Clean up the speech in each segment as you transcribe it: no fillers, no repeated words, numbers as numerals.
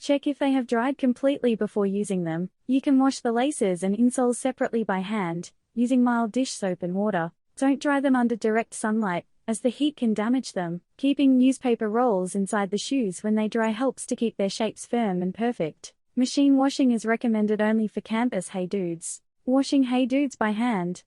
Check if they have dried completely before using them. You can wash the laces and insoles separately by hand, using mild dish soap and water. Don't dry them under direct sunlight, as the heat can damage them. Keeping newspaper rolls inside the shoes when they dry helps to keep their shapes firm and perfect. Machine washing is recommended only for campus hey dudes. Washing hey dudes by hand.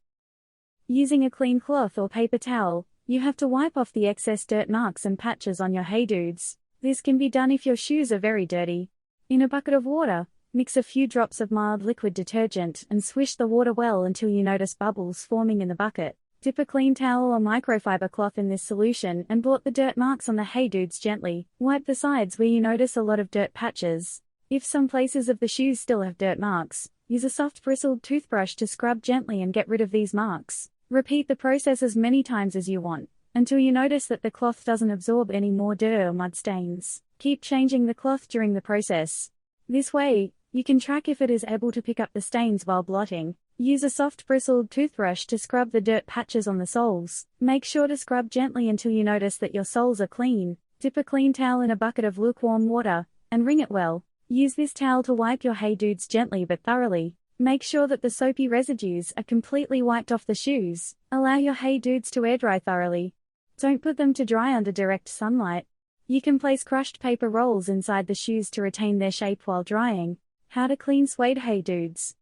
Using a clean cloth or paper towel, you have to wipe off the excess dirt marks and patches on your hey dudes. This can be done if your shoes are very dirty. In a bucket of water, mix a few drops of mild liquid detergent and swish the water well until you notice bubbles forming in the bucket. Dip a clean towel or microfiber cloth in this solution and blot the dirt marks on the hey dudes gently. Wipe the sides where you notice a lot of dirt patches. If some places of the shoes still have dirt marks, use a soft bristled toothbrush to scrub gently and get rid of these marks. Repeat the process as many times as you want, until you notice that the cloth doesn't absorb any more dirt or mud stains. Keep changing the cloth during the process. This way, you can track if it is able to pick up the stains while blotting. Use a soft bristled toothbrush to scrub the dirt patches on the soles. Make sure to scrub gently until you notice that your soles are clean. Dip a clean towel in a bucket of lukewarm water, and wring it well. Use this towel to wipe your hey dudes gently but thoroughly. Make sure that the soapy residues are completely wiped off the shoes. Allow your hey dudes to air dry thoroughly. Don't put them to dry under direct sunlight. You can place crushed paper rolls inside the shoes to retain their shape while drying. How to clean suede hey dudes.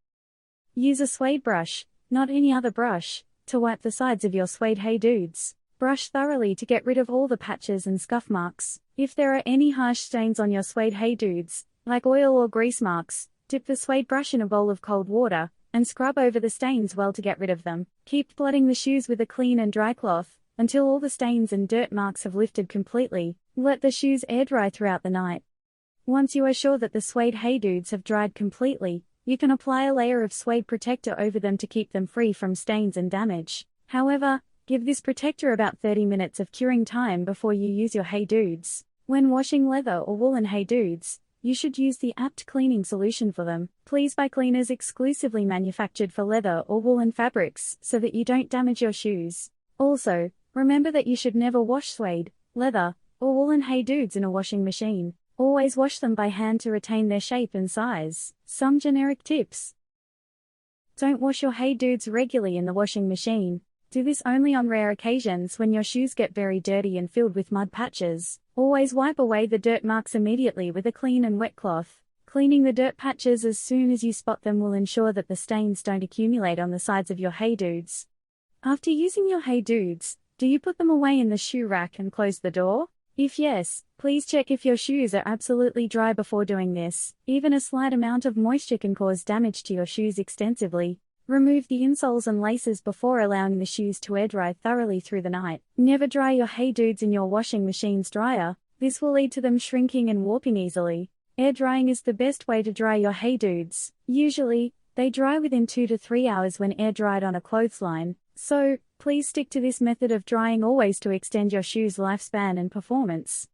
Use a suede brush, not any other brush, to wipe the sides of your suede hey dudes. Brush thoroughly to get rid of all the patches and scuff marks. If there are any harsh stains on your suede hey dudes, like oil or grease marks, dip the suede brush in a bowl of cold water, and scrub over the stains well to get rid of them. Keep blotting the shoes with a clean and dry cloth, until all the stains and dirt marks have lifted completely. Let the shoes air dry throughout the night. Once you are sure that the suede hey dudes have dried completely, you can apply a layer of suede protector over them to keep them free from stains and damage. However, give this protector about 30 minutes of curing time before you use your hey dudes. When washing leather or woolen hey dudes, you should use the apt cleaning solution for them. Please buy cleaners exclusively manufactured for leather or woolen fabrics so that you don't damage your shoes. Also, remember that you should never wash suede, leather, or woolen hey dudes in a washing machine. Always wash them by hand to retain their shape and size. Some generic tips. Don't wash your hey dudes regularly in the washing machine. Do this only on rare occasions when your shoes get very dirty and filled with mud patches. Always wipe away the dirt marks immediately with a clean and wet cloth. Cleaning the dirt patches as soon as you spot them will ensure that the stains don't accumulate on the sides of your hey dudes. After using your hey dudes, do you put them away in the shoe rack and close the door? If yes, please check if your shoes are absolutely dry before doing this. Even a slight amount of moisture can cause damage to your shoes extensively. Remove the insoles and laces before allowing the shoes to air dry thoroughly through the night. Never dry your hey dudes in your washing machine's dryer. This will lead to them shrinking and warping easily. Air drying is the best way to dry your hey dudes. Usually, they dry within 2 to 3 hours when air dried on a clothesline. So, please stick to this method of drying always to extend your shoes' lifespan and performance.